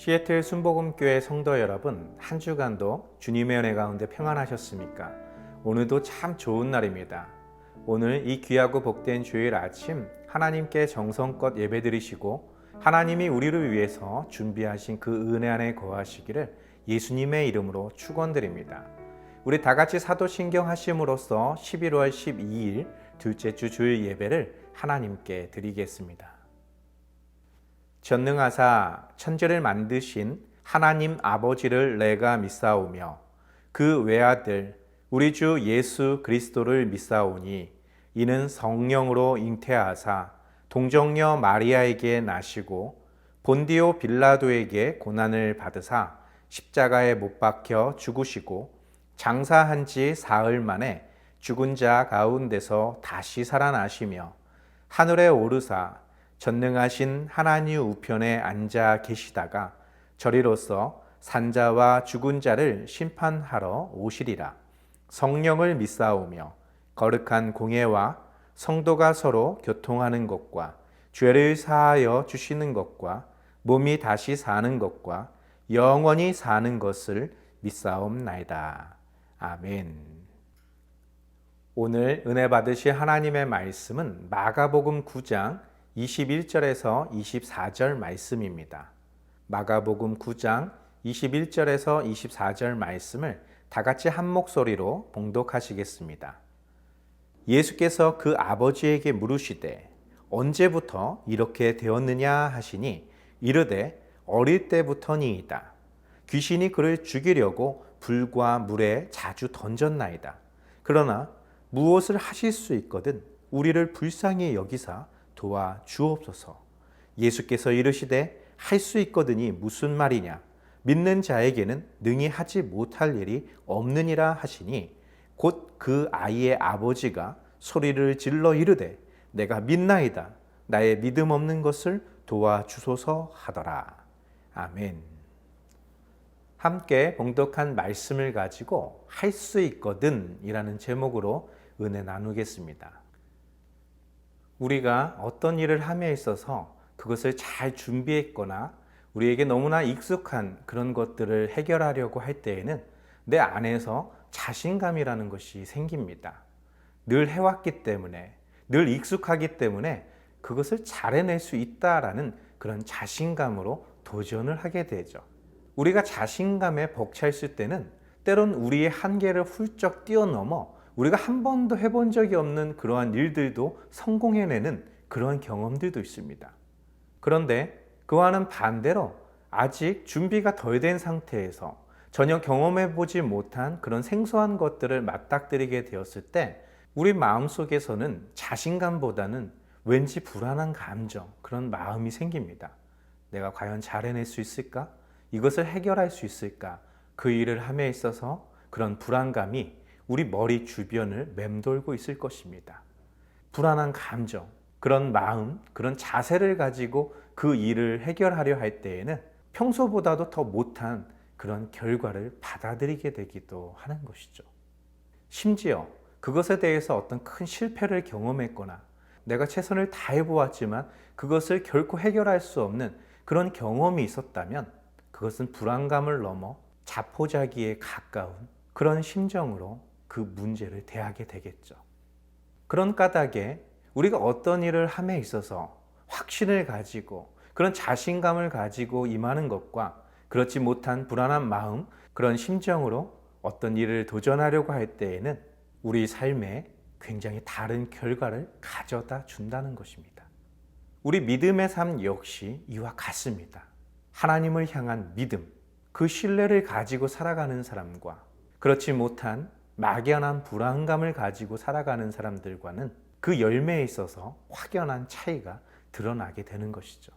시애틀 순복음교회 성도 여러분, 한 주간도 주님의 은혜 가운데 평안하셨습니까? 오늘도 참 좋은 날입니다. 오늘 이 귀하고 복된 주일 아침 하나님께 정성껏 예배드리시고 하나님이 우리를 위해서 준비하신 그 은혜 안에 거하시기를 예수님의 이름으로 축원드립니다. 우리 다 같이 사도신경 하심으로써 11월 12일 둘째 주 주일 예배를 하나님께 드리겠습니다. 전능하사 천지를 만드신 하나님 아버지를 내가 믿사오며 그 외아들 우리 주 예수 그리스도를 믿사오니 이는 성령으로 잉태하사 동정녀 마리아에게 나시고 본디오 빌라도에게 고난을 받으사 십자가에 못 박혀 죽으시고 장사한 지 사흘 만에 죽은 자 가운데서 다시 살아나시며 하늘에 오르사 전능하신 하나님 우편에 앉아 계시다가 저리로서 산자와 죽은 자를 심판하러 오시리라. 성령을 믿사오며 거룩한 공예와 성도가 서로 교통하는 것과 죄를 사하여 주시는 것과 몸이 다시 사는 것과 영원히 사는 것을 믿사옵나이다. 아멘. 오늘 은혜 받으실 하나님의 말씀은 마가복음 9장 21절에서 24절 말씀입니다. 마가복음 9장 21절에서 24절 말씀을 다 같이 한 목소리로 봉독하시겠습니다. 예수께서 그 아버지에게 물으시되 언제부터 이렇게 되었느냐 하시니 이르되 어릴 때부터니이다. 귀신이 그를 죽이려고 불과 물에 자주 던졌나이다. 그러나 무엇을 하실 수 있거든 우리를 불쌍히 여기사 도와 주옵소서. 예수께서 이르시되 할 수 있거든이 무슨 말이냐. 믿는 자에게는 능히 하지 못할 일이 없느니라 하시니 곧 그 아이의 아버지가 소리를 질러 이르되 내가 믿나이다. 나의 믿음 없는 것을 도와주소서 하더라. 아멘. 함께 봉독한 말씀을 가지고 할 수 있거든 이라는 제목으로 은혜 나누겠습니다. 우리가 어떤 일을 함에 있어서 그것을 잘 준비했거나 우리에게 너무나 익숙한 그런 것들을 해결하려고 할 때에는 내 안에서 자신감이라는 것이 생깁니다. 늘 해왔기 때문에, 늘 익숙하기 때문에 그것을 잘 해낼 수 있다라는 그런 자신감으로 도전을 하게 되죠. 우리가 자신감에 벅차 있을 때는 때론 우리의 한계를 훌쩍 뛰어넘어 우리가 한 번도 해본 적이 없는 그러한 일들도 성공해내는 그러한 경험들도 있습니다. 그런데 그와는 반대로 아직 준비가 덜 된 상태에서 전혀 경험해보지 못한 그런 생소한 것들을 맞닥뜨리게 되었을 때 우리 마음속에서는 자신감보다는 왠지 불안한 감정, 그런 마음이 생깁니다. 내가 과연 잘 해낼 수 있을까? 이것을 해결할 수 있을까? 그 일을 함에 있어서 그런 불안감이 우리 머리 주변을 맴돌고 있을 것입니다. 불안한 감정, 그런 마음, 그런 자세를 가지고 그 일을 해결하려 할 때에는 평소보다도 더 못한 그런 결과를 받아들이게 되기도 하는 것이죠. 심지어 그것에 대해서 어떤 큰 실패를 경험했거나 내가 최선을 다해보았지만 그것을 결코 해결할 수 없는 그런 경험이 있었다면 그것은 불안감을 넘어 자포자기에 가까운 그런 심정으로 그 문제를 대하게 되겠죠. 그런 까닭에 우리가 어떤 일을 함에 있어서 확신을 가지고 그런 자신감을 가지고 임하는 것과 그렇지 못한 불안한 마음, 그런 심정으로 어떤 일을 도전하려고 할 때에는 우리 삶에 굉장히 다른 결과를 가져다 준다는 것입니다. 우리 믿음의 삶 역시 이와 같습니다. 하나님을 향한 믿음, 그 신뢰를 가지고 살아가는 사람과 그렇지 못한 막연한 불안감을 가지고 살아가는 사람들과는 그 열매에 있어서 확연한 차이가 드러나게 되는 것이죠.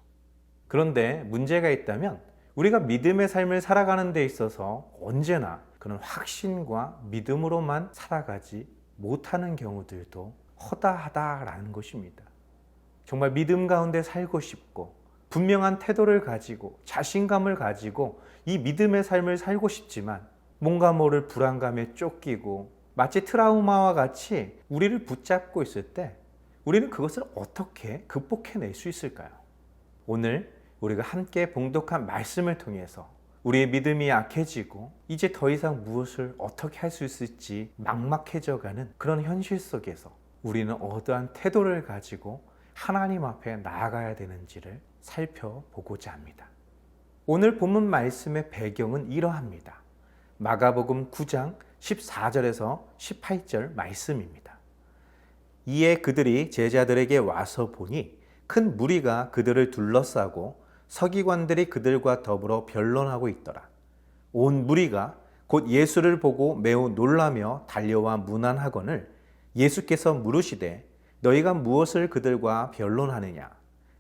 그런데 문제가 있다면 우리가 믿음의 삶을 살아가는 데 있어서 언제나 그런 확신과 믿음으로만 살아가지 못하는 경우들도 허다하다라는 것입니다. 정말 믿음 가운데 살고 싶고 분명한 태도를 가지고 자신감을 가지고 이 믿음의 삶을 살고 싶지만 뭔가 모를 불안감에 쫓기고 마치 트라우마와 같이 우리를 붙잡고 있을 때 우리는 그것을 어떻게 극복해낼 수 있을까요? 오늘 우리가 함께 봉독한 말씀을 통해서 우리의 믿음이 약해지고 이제 더 이상 무엇을 어떻게 할 수 있을지 막막해져가는 그런 현실 속에서 우리는 어떠한 태도를 가지고 하나님 앞에 나아가야 되는지를 살펴보고자 합니다. 오늘 본문 말씀의 배경은 이러합니다. 마가복음 9장 14절에서 18절 말씀입니다. 이에 그들이 제자들에게 와서 보니 큰 무리가 그들을 둘러싸고 서기관들이 그들과 더불어 변론하고 있더라. 온 무리가 곧 예수를 보고 매우 놀라며 달려와 문안하거늘 예수께서 물으시되 너희가 무엇을 그들과 변론하느냐?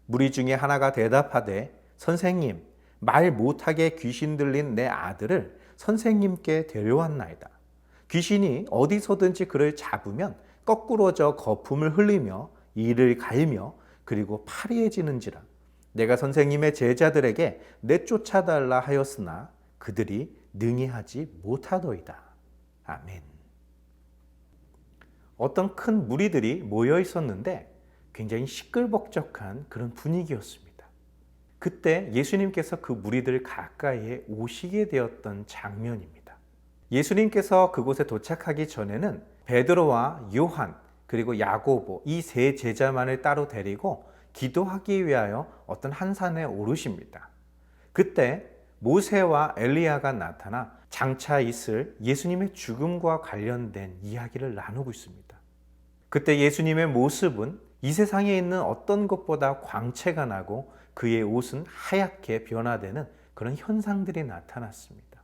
무리 중에 하나가 대답하되 선생님 말 못하게 귀신 들린 내 아들을 선생님께 데려왔나이다. 귀신이 어디서든지 그를 잡으면 거꾸러져 거품을 흘리며 이를 갈며 그리고 파리해지는지라. 내가 선생님의 제자들에게 내쫓아달라 하였으나 그들이 능히 하지 못하더이다. 아멘. 어떤 큰 무리들이 모여 있었는데 굉장히 시끌벅적한 그런 분위기였습니다. 그때 예수님께서 그 무리들 가까이에 오시게 되었던 장면입니다. 예수님께서 그곳에 도착하기 전에는 베드로와 요한 그리고 야고보 이 세 제자만을 따로 데리고 기도하기 위하여 어떤 한 산에 오르십니다. 그때 모세와 엘리야가 나타나 장차 있을 예수님의 죽음과 관련된 이야기를 나누고 있습니다. 그때 예수님의 모습은 이 세상에 있는 어떤 것보다 광채가 나고 그의 옷은 하얗게 변화되는 그런 현상들이 나타났습니다.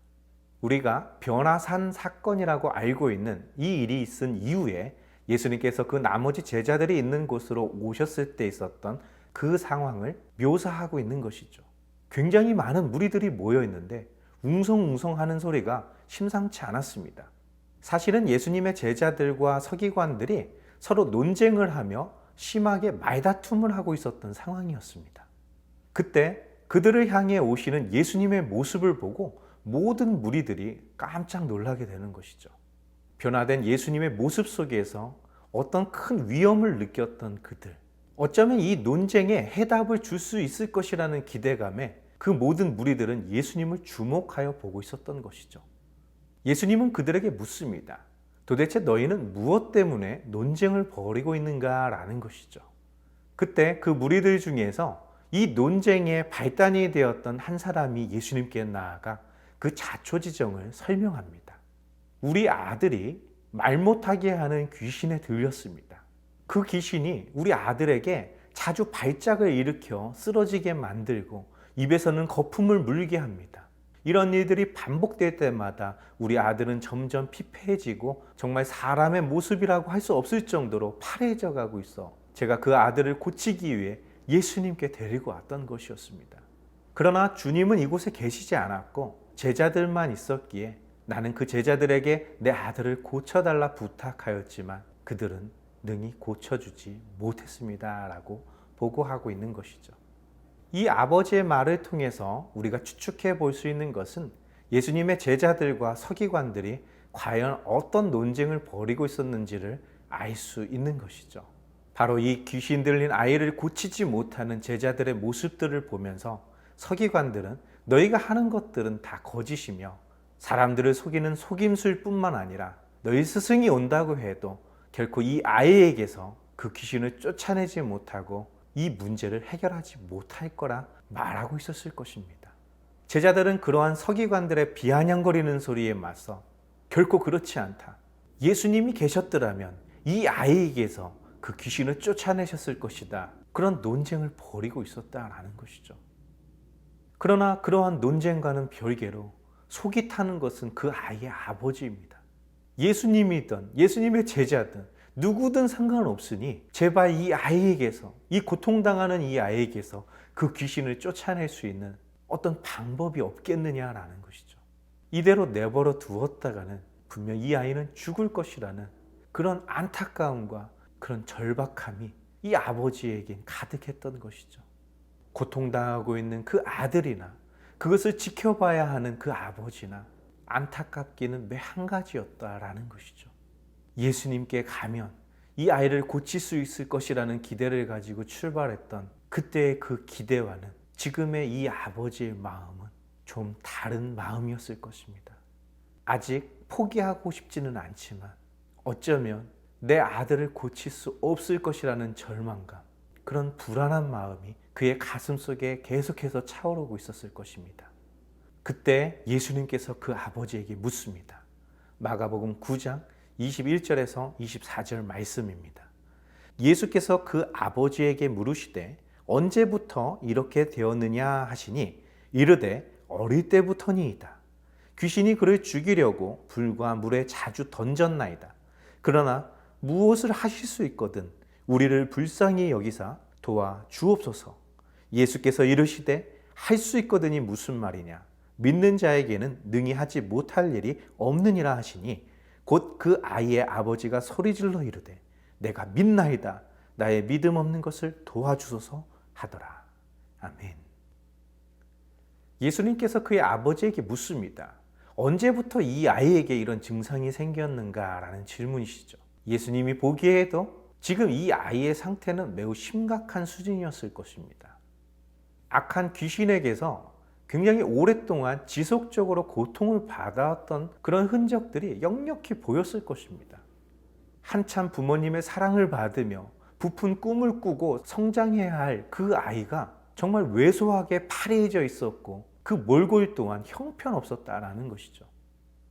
우리가 변화산 사건이라고 알고 있는 이 일이 있은 이후에 예수님께서 그 나머지 제자들이 있는 곳으로 오셨을 때 있었던 그 상황을 묘사하고 있는 것이죠. 굉장히 많은 무리들이 모여 있는데 웅성웅성 하는 소리가 심상치 않았습니다. 사실은 예수님의 제자들과 서기관들이 서로 논쟁을 하며 심하게 말다툼을 하고 있었던 상황이었습니다. 그때 그들을 향해 오시는 예수님의 모습을 보고 모든 무리들이 깜짝 놀라게 되는 것이죠. 변화된 예수님의 모습 속에서 어떤 큰 위험을 느꼈던 그들, 어쩌면 이 논쟁에 해답을 줄 수 있을 것이라는 기대감에 그 모든 무리들은 예수님을 주목하여 보고 있었던 것이죠. 예수님은 그들에게 묻습니다. 도대체 너희는 무엇 때문에 논쟁을 벌이고 있는가? 라는 것이죠. 그때 그 무리들 중에서 이 논쟁의 발단이 되었던 한 사람이 예수님께 나아가 그 자초지정을 설명합니다. 우리 아들이 말 못하게 하는 귀신에 들렸습니다. 그 귀신이 우리 아들에게 자주 발작을 일으켜 쓰러지게 만들고 입에서는 거품을 물게 합니다. 이런 일들이 반복될 때마다 우리 아들은 점점 피폐해지고 정말 사람의 모습이라고 할 수 없을 정도로 파래져 가고 있어 제가 그 아들을 고치기 위해 예수님께 데리고 왔던 것이었습니다. 그러나 주님은 이곳에 계시지 않았고 제자들만 있었기에 나는 그 제자들에게 내 아들을 고쳐달라 부탁하였지만 그들은 능히 고쳐주지 못했습니다. 라고 보고하고 있는 것이죠. 이 아버지의 말을 통해서 우리가 추측해 볼 수 있는 것은 예수님의 제자들과 서기관들이 과연 어떤 논쟁을 벌이고 있었는지를 알 수 있는 것이죠. 바로 이 귀신 들린 아이를 고치지 못하는 제자들의 모습들을 보면서 서기관들은 너희가 하는 것들은 다 거짓이며 사람들을 속이는 속임수일 뿐만 아니라 너희 스승이 온다고 해도 결코 이 아이에게서 그 귀신을 쫓아내지 못하고 이 문제를 해결하지 못할 거라 말하고 있었을 것입니다. 제자들은 그러한 서기관들의 비아냥거리는 소리에 맞서 결코 그렇지 않다. 예수님이 계셨더라면 이 아이에게서 그 귀신을 쫓아내셨을 것이다. 그런 논쟁을 벌이고 있었다라는 것이죠. 그러나 그러한 논쟁과는 별개로 속이 타는 것은 그 아이의 아버지입니다. 예수님이든 예수님의 제자든 누구든 상관없으니 제발 이 아이에게서, 이 고통당하는 이 아이에게서 그 귀신을 쫓아낼 수 있는 어떤 방법이 없겠느냐라는 것이죠. 이대로 내버려 두었다가는 분명 이 아이는 죽을 것이라는 그런 안타까움과 그런 절박함이 이 아버지에겐 가득했던 것이죠. 고통당하고 있는 그 아들이나 그것을 지켜봐야 하는 그 아버지나 안타깝기는 매 한 가지였다라는 것이죠. 예수님께 가면 이 아이를 고칠 수 있을 것이라는 기대를 가지고 출발했던 그때의 그 기대와는 지금의 이 아버지의 마음은 좀 다른 마음이었을 것입니다. 아직 포기하고 싶지는 않지만 어쩌면 내 아들을 고칠 수 없을 것이라는 절망감, 그런 불안한 마음이 그의 가슴 속에 계속해서 차오르고 있었을 것입니다. 그때 예수님께서 그 아버지에게 묻습니다. 마가복음 9장 21절에서 24절 말씀입니다. 예수께서 그 아버지에게 물으시되 언제부터 이렇게 되었느냐 하시니 이르되 어릴 때부터니이다. 귀신이 그를 죽이려고 불과 물에 자주 던졌나이다. 그러나 무엇을 하실 수 있거든 우리를 불쌍히 여기사 도와 주옵소서. 예수께서 이르시되 할 수 있거든이 무슨 말이냐. 믿는 자에게는 능히 하지 못할 일이 없느니라 하시니 곧 그 아이의 아버지가 소리질러 이르되 내가 믿나이다. 나의 믿음 없는 것을 도와주소서 하더라. 아멘. 예수님께서 그의 아버지에게 묻습니다. 언제부터 이 아이에게 이런 증상이 생겼는가라는 질문이시죠. 예수님이 보기에도 지금 이 아이의 상태는 매우 심각한 수준이었을 것입니다. 악한 귀신에게서 굉장히 오랫동안 지속적으로 고통을 받아왔던 그런 흔적들이 역력히 보였을 것입니다. 한참 부모님의 사랑을 받으며 부푼 꿈을 꾸고 성장해야 할 그 아이가 정말 왜소하게 파래해져 있었고 그 몰골 동안 형편없었다라는 것이죠.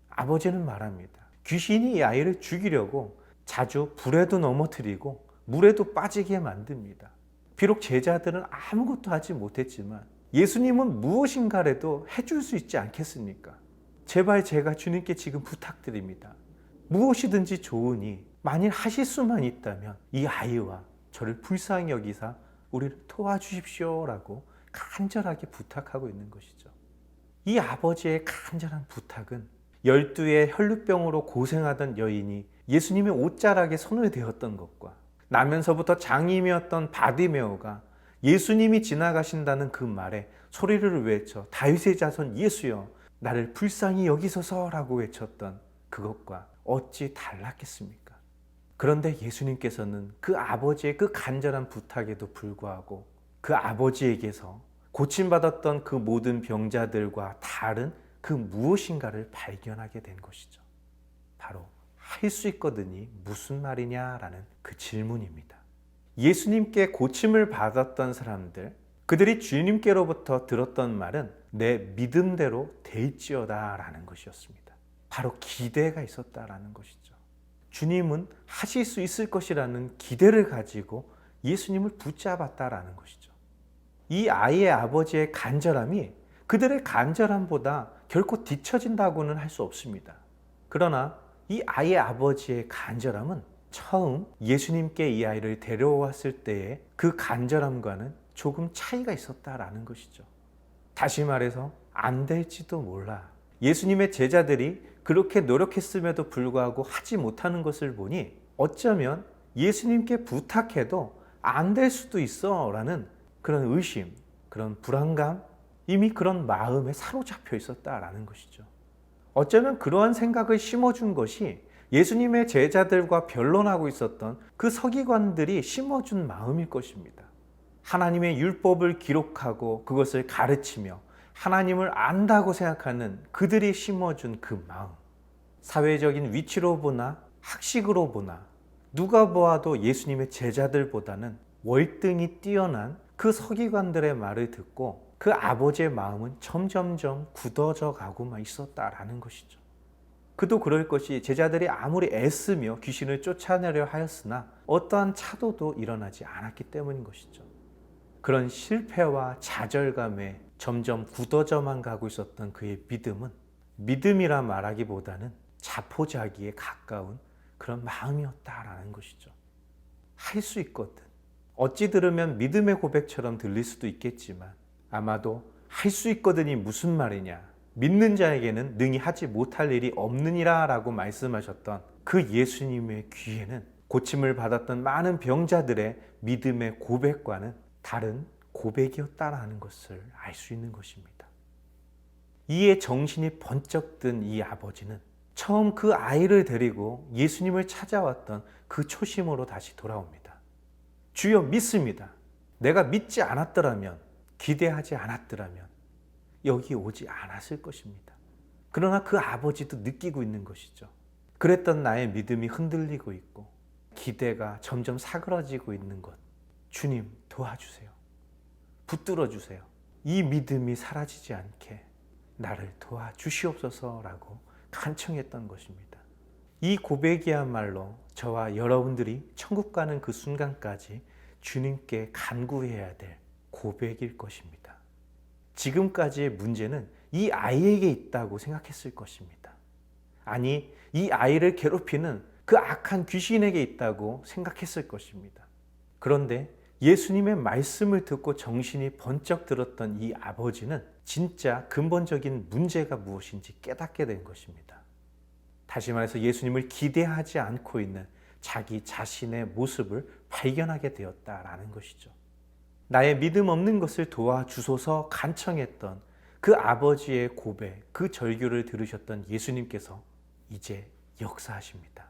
아버지는 말합니다. 귀신이 이 아이를 죽이려고 자주 불에도 넘어뜨리고 물에도 빠지게 만듭니다. 비록 제자들은 아무것도 하지 못했지만 예수님은 무엇인가라도 해줄 수 있지 않겠습니까? 제발 제가 주님께 지금 부탁드립니다. 무엇이든지 좋으니 만일 하실 수만 있다면 이 아이와 저를 불쌍히 여기사 우리를 도와주십시오라고 간절하게 부탁하고 있는 것이죠. 이 아버지의 간절한 부탁은 12의 혈루병으로 고생하던 여인이 예수님의 옷자락에 손을 대었던 것과 나면서부터 장님이었던 바디메오가 예수님이 지나가신다는 그 말에 소리를 외쳐 다윗의 자손 예수여 나를 불쌍히 여기소서라고 외쳤던 그것과 어찌 달랐겠습니까? 그런데 예수님께서는 그 아버지의 그 간절한 부탁에도 불구하고 그 아버지에게서 고침받았던 그 모든 병자들과 다른 그 무엇인가를 발견하게 된 것이죠. 바로 할 수 있거든이 무슨 말이냐라는 그 질문입니다. 예수님께 고침을 받았던 사람들, 그들이 주님께로부터 들었던 말은 내 믿음대로 되있지어다 라는 것이었습니다. 바로 기대가 있었다라는 것이죠. 주님은 하실 수 있을 것이라는 기대를 가지고 예수님을 붙잡았다라는 것이죠. 이 아이의 아버지의 간절함이 그들의 간절함보다 결코 뒤처진다고는 할 수 없습니다. 그러나 이 아이의 아버지의 간절함은 처음 예수님께 이 아이를 데려왔을 때의 그 간절함과는 조금 차이가 있었다라는 것이죠. 다시 말해서 안 될지도 몰라. 예수님의 제자들이 그렇게 노력했음에도 불구하고 하지 못하는 것을 보니 어쩌면 예수님께 부탁해도 안 될 수도 있어 라는 그런 의심, 그런 불안감, 이미 그런 마음에 사로잡혀 있었다라는 것이죠. 어쩌면 그러한 생각을 심어준 것이 예수님의 제자들과 변론하고 있었던 그 서기관들이 심어준 마음일 것입니다. 하나님의 율법을 기록하고 그것을 가르치며 하나님을 안다고 생각하는 그들이 심어준 그 마음. 사회적인 위치로 보나 학식으로 보나 누가 보아도 예수님의 제자들보다는 월등히 뛰어난 그 서기관들의 말을 듣고 그 아버지의 마음은 점점점 굳어져 가고만 있었다라는 것이죠. 그도 그럴 것이 제자들이 아무리 애쓰며 귀신을 쫓아내려 하였으나 어떠한 차도도 일어나지 않았기 때문인 것이죠. 그런 실패와 좌절감에 점점 굳어져만 가고 있었던 그의 믿음은 믿음이라 말하기보다는 자포자기에 가까운 그런 마음이었다라는 것이죠. 할 수 있거든. 어찌 들으면 믿음의 고백처럼 들릴 수도 있겠지만 아마도 할 수 있거든이 무슨 말이냐. 믿는 자에게는 능히 하지 못할 일이 없느니라 라고 말씀하셨던 그 예수님의 귀에는 고침을 받았던 많은 병자들의 믿음의 고백과는 다른 고백이었다라는 것을 알 수 있는 것입니다. 이에 정신이 번쩍 든 이 아버지는 처음 그 아이를 데리고 예수님을 찾아왔던 그 초심으로 다시 돌아옵니다. 주여 믿습니다. 내가 믿지 않았더라면 기대하지 않았더라면 여기 오지 않았을 것입니다. 그러나 그 아버지도 느끼고 있는 것이죠. 그랬던 나의 믿음이 흔들리고 있고 기대가 점점 사그러지고 있는 것, 주님 도와주세요. 붙들어 주세요. 이 믿음이 사라지지 않게 나를 도와주시옵소서라고 간청했던 것입니다. 이 고백이야말로 저와 여러분들이 천국 가는 그 순간까지 주님께 간구해야 될 고백일 것입니다. 지금까지의 문제는 이 아이에게 있다고 생각했을 것입니다. 아니, 이 아이를 괴롭히는 그 악한 귀신에게 있다고 생각했을 것입니다. 그런데 예수님의 말씀을 듣고 정신이 번쩍 들었던 이 아버지는 진짜 근본적인 문제가 무엇인지 깨닫게 된 것입니다. 다시 말해서 예수님을 기대하지 않고 있는 자기 자신의 모습을 발견하게 되었다라는 것이죠. 나의 믿음 없는 것을 도와주소서 간청했던 그 아버지의 고백, 그 절규를 들으셨던 예수님께서 이제 역사하십니다.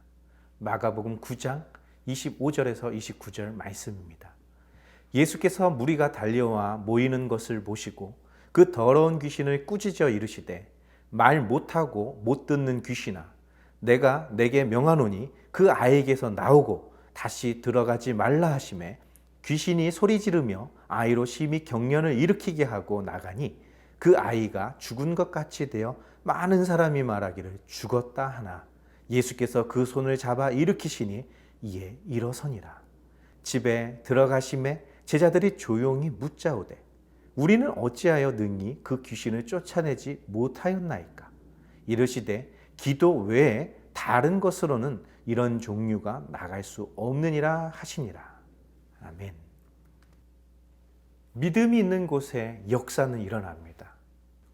마가복음 9장 25절에서 29절 말씀입니다. 예수께서 무리가 달려와 모이는 것을 보시고 그 더러운 귀신을 꾸짖어 이르시되 말 못하고 못 듣는 귀신아 내가 내게 명하노니 그 아이에게서 나오고 다시 들어가지 말라 하시매 귀신이 소리 지르며 아이로 심히 경련을 일으키게 하고 나가니 그 아이가 죽은 것 같이 되어 많은 사람이 말하기를 죽었다 하나 예수께서 그 손을 잡아 일으키시니 이에 일어서니라. 집에 들어가심에 제자들이 조용히 묻자오되 우리는 어찌하여 능히 그 귀신을 쫓아내지 못하였나이까. 이르시되 기도 외에 다른 것으로는 이런 종류가 나갈 수 없느니라 하시니라. 아멘. 믿음이 있는 곳에 역사는 일어납니다.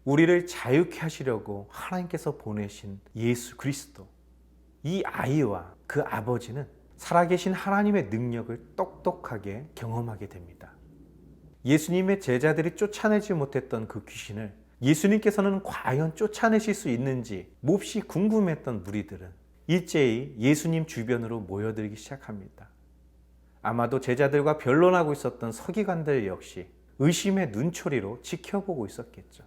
우리를 자유케 하시려고 하나님께서 보내신 예수 그리스도, 이 아이와 그 아버지는 살아계신 하나님의 능력을 똑똑하게 경험하게 됩니다. 예수님의 제자들이 쫓아내지 못했던 그 귀신을 예수님께서는 과연 쫓아내실 수 있는지 몹시 궁금했던 무리들은 일제히 예수님 주변으로 모여들기 시작합니다. 아마도 제자들과 변론하고 있었던 서기관들 역시 의심의 눈초리로 지켜보고 있었겠죠.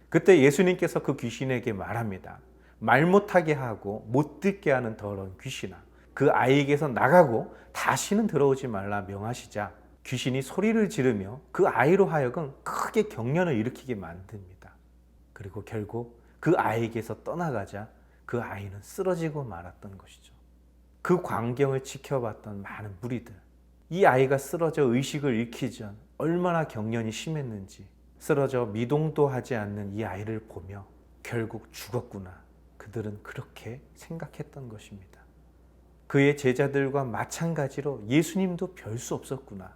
그때 예수님께서 그 귀신에게 말합니다. 말 못하게 하고 못 듣게 하는 더러운 귀신아, 그 아이에게서 나가고 다시는 들어오지 말라 명하시자 귀신이 소리를 지르며 그 아이로 하여금 크게 경련을 일으키게 만듭니다. 그리고 결국 그 아이에게서 떠나가자 그 아이는 쓰러지고 말았던 것이죠. 그 광경을 지켜봤던 많은 무리들, 이 아이가 쓰러져 의식을 잃기 전 얼마나 경련이 심했는지 쓰러져 미동도 하지 않는 이 아이를 보며 결국 죽었구나, 그들은 그렇게 생각했던 것입니다. 그의 제자들과 마찬가지로 예수님도 별 수 없었구나,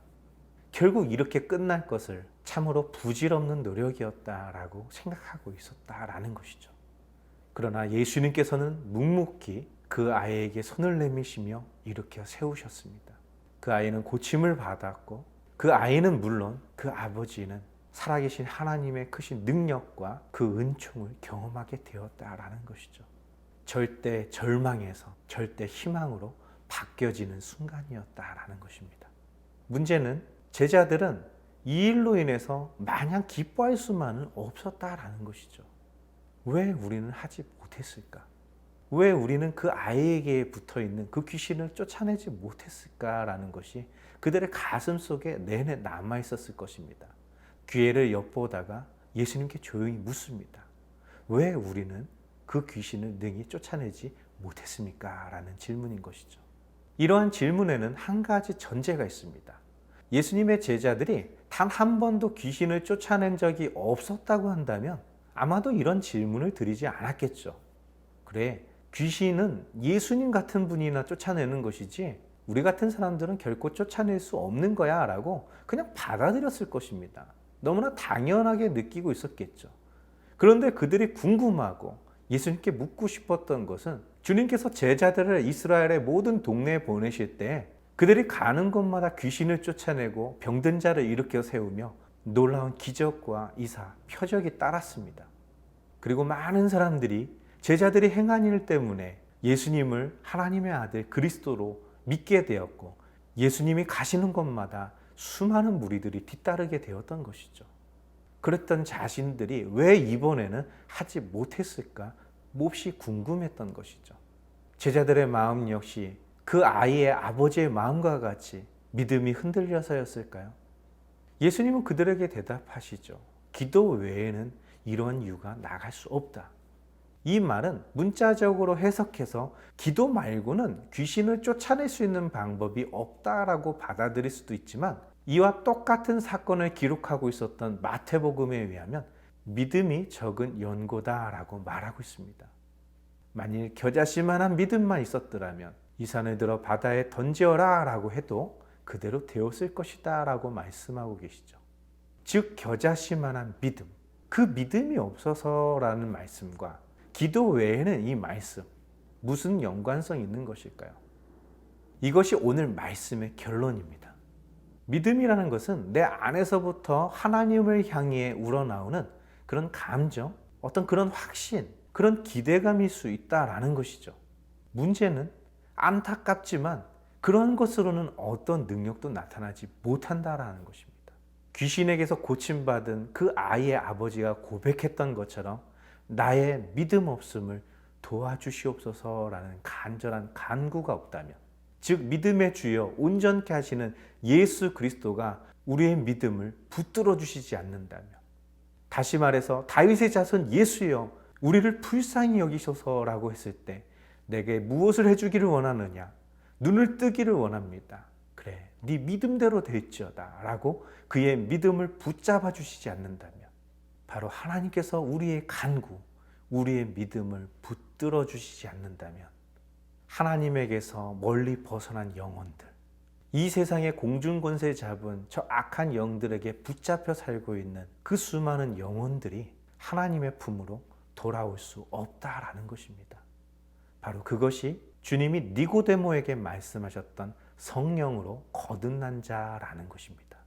결국 이렇게 끝날 것을 참으로 부질없는 노력이었다라고 생각하고 있었다라는 것이죠. 그러나 예수님께서는 묵묵히 그 아이에게 손을 내미시며 일으켜 세우셨습니다. 그 아이는 고침을 받았고 그 아이는 물론 그 아버지는 살아계신 하나님의 크신 능력과 그 은총을 경험하게 되었다라는 것이죠. 절대 절망에서 절대 희망으로 바뀌어지는 순간이었다라는 것입니다. 문제는 제자들은 이 일로 인해서 마냥 기뻐할 수만은 없었다라는 것이죠. 왜 우리는 하지 못했을까? 왜 우리는 그 아이에게 붙어있는 그 귀신을 쫓아내지 못했을까라는 것이 그들의 가슴 속에 내내 남아있었을 것입니다. 기회를 엿보다가 예수님께 조용히 묻습니다. 왜 우리는 그 귀신을 능히 쫓아내지 못했습니까? 라는 질문인 것이죠. 이러한 질문에는 한 가지 전제가 있습니다. 예수님의 제자들이 단 한 번도 귀신을 쫓아낸 적이 없었다고 한다면 아마도 이런 질문을 드리지 않았겠죠. 그래, 귀신은 예수님 같은 분이나 쫓아내는 것이지 우리 같은 사람들은 결코 쫓아낼 수 없는 거야 라고 그냥 받아들였을 것입니다. 너무나 당연하게 느끼고 있었겠죠. 그런데 그들이 궁금하고 예수님께 묻고 싶었던 것은 주님께서 제자들을 이스라엘의 모든 동네에 보내실 때 그들이 가는 곳마다 귀신을 쫓아내고 병든 자를 일으켜 세우며 놀라운 기적과 이사, 표적이 따랐습니다. 그리고 많은 사람들이 제자들이 행한 일 때문에 예수님을 하나님의 아들 그리스도로 믿게 되었고 예수님이 가시는 곳마다 수많은 무리들이 뒤따르게 되었던 것이죠. 그랬던 자신들이 왜 이번에는 하지 못했을까 몹시 궁금했던 것이죠. 제자들의 마음 역시 그 아이의 아버지의 마음과 같이 믿음이 흔들려서였을까요? 예수님은 그들에게 대답하시죠. 기도 외에는 이런 유가 나갈 수 없다. 이 말은 문자적으로 해석해서 기도 말고는 귀신을 쫓아낼 수 있는 방법이 없다라고 받아들일 수도 있지만, 이와 똑같은 사건을 기록하고 있었던 마태복음에 의하면 믿음이 적은 연고다라고 말하고 있습니다. 만일 겨자씨만한 믿음만 있었더라면 이 산을 들어 바다에 던지어라 라고 해도 그대로 되었을 것이다 라고 말씀하고 계시죠. 즉 겨자씨만한 믿음, 그 믿음이 없어서라는 말씀과 기도 외에는 이 말씀, 무슨 연관성이 있는 것일까요? 이것이 오늘 말씀의 결론입니다. 믿음이라는 것은 내 안에서부터 하나님을 향해 우러나오는 그런 감정, 어떤 그런 확신, 그런 기대감일 수 있다라는 것이죠. 문제는 안타깝지만 그런 것으로는 어떤 능력도 나타나지 못한다라는 것입니다. 귀신에게서 고침받은 그 아이의 아버지가 고백했던 것처럼 나의 믿음 없음을 도와주시옵소서라는 간절한 간구가 없다면, 즉 믿음의 주여 온전케 하시는 예수 그리스도가 우리의 믿음을 붙들어 주시지 않는다면, 다시 말해서 다윗의 자손 예수여 우리를 불쌍히 여기소서라고 했을 때 내게 무엇을 해주기를 원하느냐? 눈을 뜨기를 원합니다. 그래, 네 믿음대로 될지어다 라고 그의 믿음을 붙잡아 주시지 않는다면, 바로 하나님께서 우리의 간구, 우리의 믿음을 붙들어 주시지 않는다면 하나님에게서 멀리 벗어난 영혼들, 이 세상의 공중권세 잡은 저 악한 영들에게 붙잡혀 살고 있는 그 수많은 영혼들이 하나님의 품으로 돌아올 수 없다라는 것입니다. 바로 그것이 주님이 니고데모에게 말씀하셨던 성령으로 거듭난 자라는 것입니다.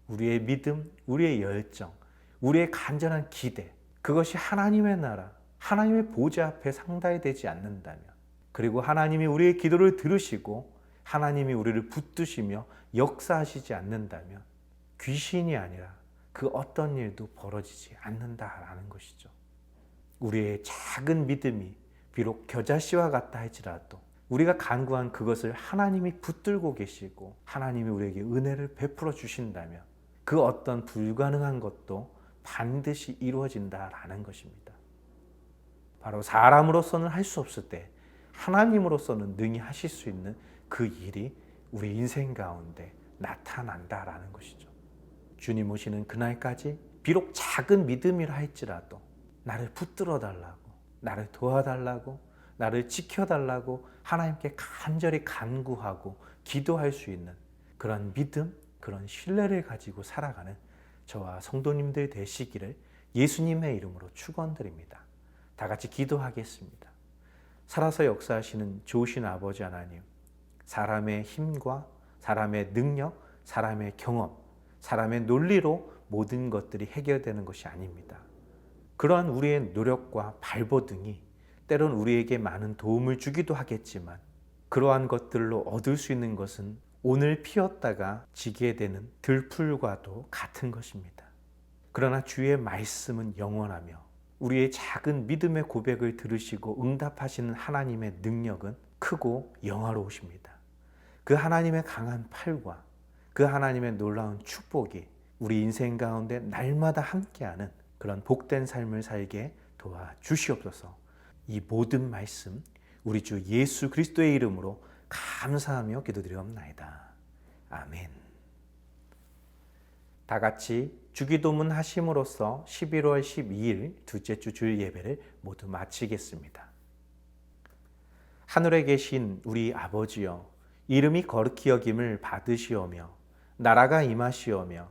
우리의 믿음, 우리의 열정, 우리의 간절한 기대, 그것이 하나님의 나라, 하나님의 보좌 앞에 상달이 되지 않는다면, 그리고 하나님이 우리의 기도를 들으시고 하나님이 우리를 붙드시며 역사하시지 않는다면 귀신이 아니라 그 어떤 일도 벌어지지 않는다라는 것이죠. 우리의 작은 믿음이 비록 겨자씨와 같다 할지라도 우리가 간구한 그것을 하나님이 붙들고 계시고 하나님이 우리에게 은혜를 베풀어 주신다면 그 어떤 불가능한 것도 반드시 이루어진다라는 것입니다. 바로 사람으로서는 할 수 없을 때 하나님으로서는 능히 하실 수 있는 그 일이 우리 인생 가운데 나타난다라는 것이죠. 주님 오시는 그날까지 비록 작은 믿음이라 할지라도 나를 붙들어 달라고, 나를 도와달라고, 나를 지켜달라고 하나님께 간절히 간구하고 기도할 수 있는 그런 믿음, 그런 신뢰를 가지고 살아가는 저와 성도님들 되시기를 예수님의 이름으로 축원드립니다. 다 같이 기도하겠습니다. 살아서 역사하시는 좋으신 아버지 하나님, 사람의 힘과 사람의 능력, 사람의 경험, 사람의 논리로 모든 것들이 해결되는 것이 아닙니다. 그러한 우리의 노력과 발버둥이 때론 우리에게 많은 도움을 주기도 하겠지만, 그러한 것들로 얻을 수 있는 것은 오늘 피었다가 지게 되는 들풀과도 같은 것입니다. 그러나 주의 말씀은 영원하며 우리의 작은 믿음의 고백을 들으시고 응답하시는 하나님의 능력은 크고 영화로우십니다. 그 하나님의 강한 팔과 그 하나님의 놀라운 축복이 우리 인생 가운데 날마다 함께하는 그런 복된 삶을 살게 도와주시옵소서. 이 모든 말씀 우리 주 예수 그리스도의 이름으로 감사하며 기도드리옵나이다. 아멘. 다 같이 주기도문 하심으로써 11월 12일 둘째 주 주일 예배를 모두 마치겠습니다. 하늘에 계신 우리 아버지여, 이름이 거룩히 여김을 받으시오며 나라가 임하시오며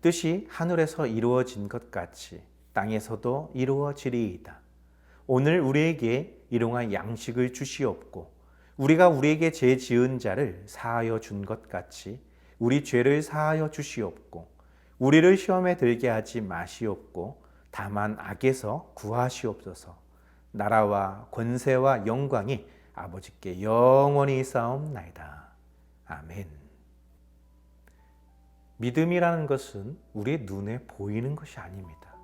뜻이 하늘에서 이루어진 것 같이 땅에서도 이루어지리이다. 오늘 우리에게 일용할 양식을 주시옵고 우리가 우리에게 죄 지은 자를 사하여 준 것 같이 우리 죄를 사하여 주시옵고 우리를 시험에 들게 하지 마시옵고 다만 악에서 구하시옵소서. 나라와 권세와 영광이 아버지께 영원히 있사옵나이다. 아멘. 믿음이라는 것은 우리의 눈에 보이는 것이 아닙니다.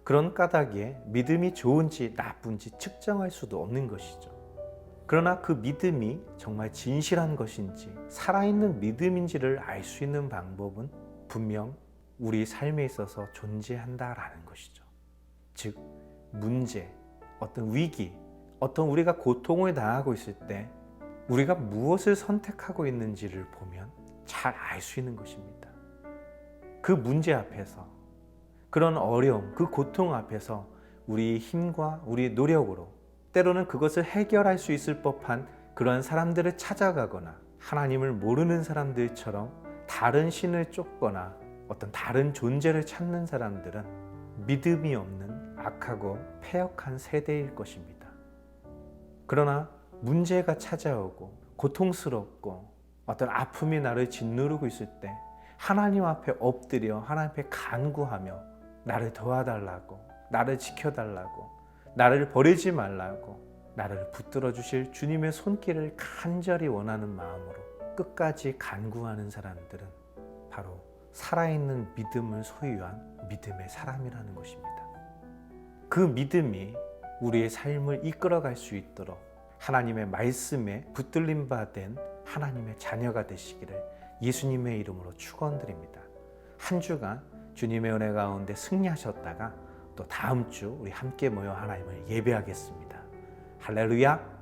그런 까닭에 믿음이 좋은지 나쁜지 측정할 수도 없는 것이죠. 그러나 그 믿음이 정말 진실한 것인지 살아있는 믿음인지를 알 수 있는 방법은 분명 우리 삶에 있어서 존재한다라는 것이죠. 즉, 문제, 어떤 위기, 어떤 우리가 고통을 당하고 있을 때 우리가 무엇을 선택하고 있는지를 보면 잘 알 수 있는 것입니다. 그 문제 앞에서, 그런 어려움, 그 고통 앞에서 우리의 힘과 우리의 노력으로 때로는 그것을 해결할 수 있을 법한 그러한 사람들을 찾아가거나 하나님을 모르는 사람들처럼 다른 신을 쫓거나 어떤 다른 존재를 찾는 사람들은 믿음이 없는 악하고 패역한 세대일 것입니다. 그러나 문제가 찾아오고 고통스럽고 어떤 아픔이 나를 짓누르고 있을 때 하나님 앞에 엎드려 하나님 앞에 간구하며 나를 도와달라고, 나를 지켜달라고, 나를 버리지 말라고, 나를 붙들어 주실 주님의 손길을 간절히 원하는 마음으로 끝까지 간구하는 사람들은 바로 살아있는 믿음을 소유한 믿음의 사람이라는 것입니다. 그 믿음이 우리의 삶을 이끌어갈 수 있도록 하나님의 말씀에 붙들림 바 된 하나님의 자녀가 되시기를 예수님의 이름으로 축원드립니다. 한 주간 주님의 은혜 가운데 승리하셨다가 또 다음 주 우리 함께 모여 하나님을 예배하겠습니다. 할렐루야!